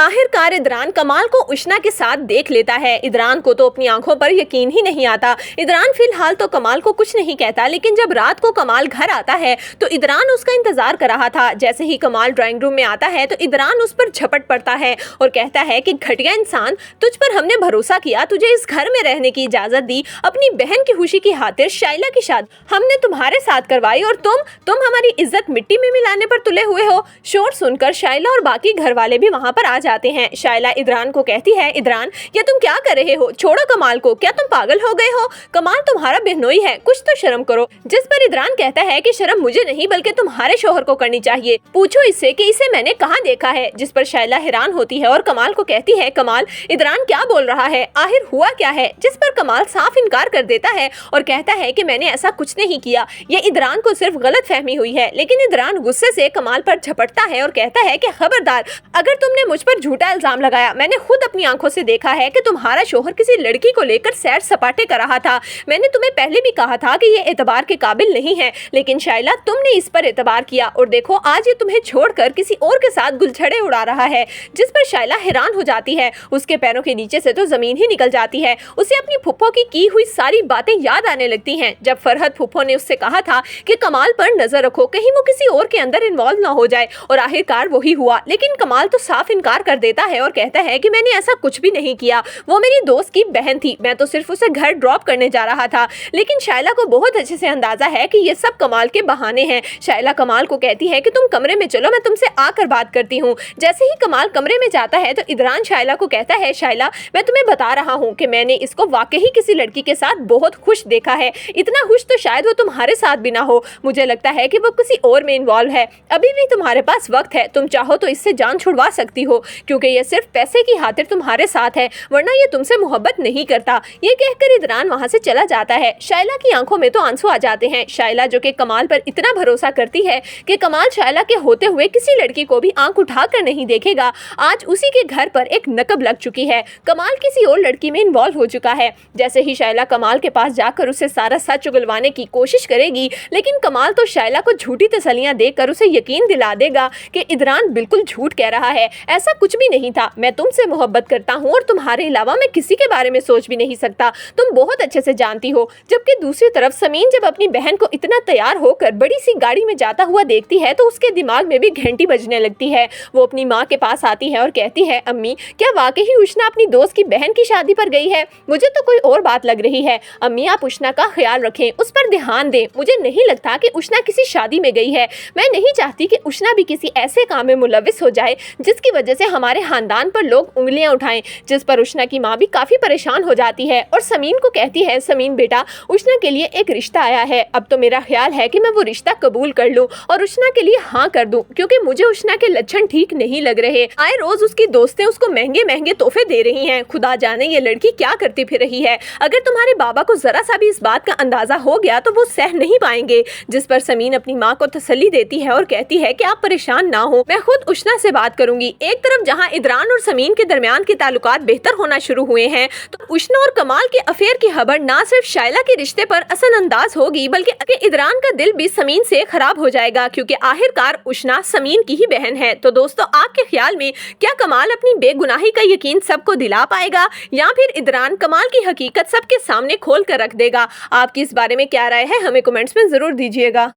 आखिरकार इदरान कमाल को उष्णा के साथ देख लेता है। इदरान को तो अपनी आंखों पर यकीन ही नहीं आता। इदरान फिलहाल तो कमाल को कुछ नहीं कहता, लेकिन जब रात को कमाल घर आता है तो इदरान उसका इंतजार कर रहा था। जैसे ही कमाल ड्राइंग रूम में आता है तो इदरान उस पर झपट पड़ता है और कहता है कि घटिया इंसान, तुझ पर हमने भरोसा किया, तुझे इस घर में रहने की इजाजत दी, अपनी बहन की खुशी की खातिर शाइला की शादी हमने तुम्हारे साथ करवाई और तुम हमारी इज्जत मिट्टी में मिलाने पर तुले हुए हो। शोर सुनकर शाइला और बाकी घर वाले भी वहाँ पर आ जाते हैं। शाइला इदरान को कहती है, इदरान ये तुम क्या कर रहे हो? छोड़ो कमाल को, क्या तुम पागल हो गए हो? कमाल तुम्हारा बिहनोई है, कुछ तो शर्म करो। जिस पर इदरान कहता है कि शर्म मुझे नहीं बल्कि तुम्हारे शोहर को करनी चाहिए, पूछो इससे कि इसे मैंने कहाँ देखा है। जिस पर शाइला हैरान होती है और कमाल को कहती है, कमाल इदरान क्या बोल रहा है, आखिर हुआ क्या है? जिस पर कमाल साफ इनकार कर देता है और कहता है कि मैंने ऐसा कुछ नहीं किया, ये इदरान को सिर्फ गलत फहमी हुई है। लेकिन इदरान गुस्से से कमाल पर झपटता है और कहता है कि खबरदार, अगर तुमने मुझ पर झूठा इल्जाम लगाया, मैंने खुद अपनी आंखों से देखा है कि तुम्हारा शोहर किसी लड़की को लेकर सैर सपाटे कर रहा था। मैंने तुम्हें पहले भी कहा था कि ये एतबार के काबिल नहीं है, लेकिन शाइला तुमने इस पर एतबार किया और देखो आज ये तुम्हें छोड़कर किसी और के साथ गुलछड़े उड़ा रहा है। जिस पर शाइला हैरान हो जाती है, उसके पैरों के नीचे से तो जमीन ही निकल जाती है। उसे अपनी फुप्पो की हुई सारी बातें याद आने लगती हैं। जब फरहत फुप्पो ने उससे कहा था कि कमाल पर नजर रखो, कहीं वो किसी और के अंदर इन्वॉल्व ना हो जाए, और आखिरकार वही हुआ। लेकिन कमाल तो साफ इनकार कर देता है और कहता है कि मैंने ऐसा कुछ भी नहीं किया, वो मेरी दोस्त की बहन थी, मैं तो सिर्फ उसे घर ड्रॉप करने जा रहा था। लेकिन शाइला को बहुत अच्छे से अंदाजा है कि ये सब कमाल के बहाने हैं। शाइला कमाल को कहती है कि तुम कमरे में चलो, मैं तुमसे आकर बात करती हूँ। जैसे ही कमाल कमरे में जाता है तो इदरान शाइला को कहता है, शाइला मैं तुम्हें बता रहा हूँ कि मैंने इसको वाकई किसी लड़की के साथ बहुत खुश देखा है। इतना खुश तो शायद वो तुम्हारे साथ भी ना हो, मुझे लगता है कि वो किसी और में इन्वॉल्व है। अभी भी तुम्हारे पास वक्त है, तुम चाहो तो इससे जान छुड़वा सकती हो, क्योंकि ये सिर्फ पैसे की खातिर तुम्हारे साथ है, वरना ये तुमसे मोहब्बत नहीं करता। ये कहकर इदरान वहाँ से चला जाता है। शाइला की आंखों में तो आंसू आ जाते हैं। शाइला जो कि कमाल पर इतना भरोसा करती है कि कमाल शाइला के होते हुए किसी लड़की को भी आंख उठाकर नहीं देखेगा, आज उसी के घर पर एक नकब लग चुकी है। कमाल किसी और लड़की में इन्वॉल्व हो चुका है। जैसे ही शाइला कमाल के पास जाकर उसे सारा सच उगलवाने की कोशिश करेगी, लेकिन कमाल तो शाइला को झूठी तसल्लियां देकर उसे यकीन दिला देगा कि इदरान बिल्कुल झूठ कह रहा है, ऐसा कुछ भी नहीं था, मैं तुमसे मोहब्बत करता हूँ और तुम्हारे अलावा मैं किसी के बारे में सोच भी नहीं सकता, तुम बहुत अच्छे से जानती हो। जबकि दूसरी तरफ समीन जब अपनी बहन को इतना तैयार होकर बड़ी सी गाड़ी में जाता हुआ देखती है तो उसके दिमाग में भी घंटी बजने लगती है। वो अपनी माँ के पास आती है और कहती है, अम्मी क्या वाकई ही उष्णा अपनी दोस्त की बहन की शादी पर गई है? मुझे तो कोई और बात लग रही है। अम्मी आप उष्णा का ख्याल रखें, उस पर ध्यान दें, मुझे नहीं लगता कि उष्णा किसी शादी में गई है। मैं नहीं चाहती कि उष्णा भी किसी ऐसे काम में मुलविस हो जाए जिसकी वजह से हमारे खानदान पर लोग उंगलियां उठाएं। जिस पर उष्णा की माँ भी काफी परेशान हो जाती है और समीन को कहती है, समीन बेटा उष्णा के लिए एक रिश्ता आया है, अब तो मेरा ख्याल है कि मैं वो रिश्ता कबूल कर लूं और उष्णा के लिए हाँ कर दूं, क्योंकि मुझे उष्णा के लक्षण ठीक नहीं लग रहे। आए रोज उसकी दोस्तें उसको महंगे महंगे तोहफे दे रही हैं, खुदा जाने ये लड़की क्या करती फिर रही है। अगर तुम्हारे बाबा को जरा सा भी इस बात का अंदाजा हो गया तो वो सह नहीं पाएंगे। जिस पर समीन अपनी माँ को तसल्ली देती है और कहती है कि आप परेशान ना हो, मैं खुद उष्णा से बात करूंगी। एक तरफ जहाँ इदरान और समीन के दरमियान के ताल्लुकात बेहतर होना शुरू हुए हैं, तो उष्णा और कमाल के अफेयर की खबर ना सिर्फ शाइला के रिश्ते पर असर अंदाज होगी बल्कि इदरान का दिल भी समीन से खराब हो जाएगा, क्योंकि आखिरकार उष्णा समीन की ही बहन है। तो दोस्तों आपके ख्याल में क्या कमाल अपनी बेगुनाही का यकीन सबको दिला पाएगा या फिर इदरान कमाल की हकीकत सबके सामने खोल कर रख देगा? आपकी इस बारे में क्या राय है, हमें कमेंट्स में जरूर दीजिएगा।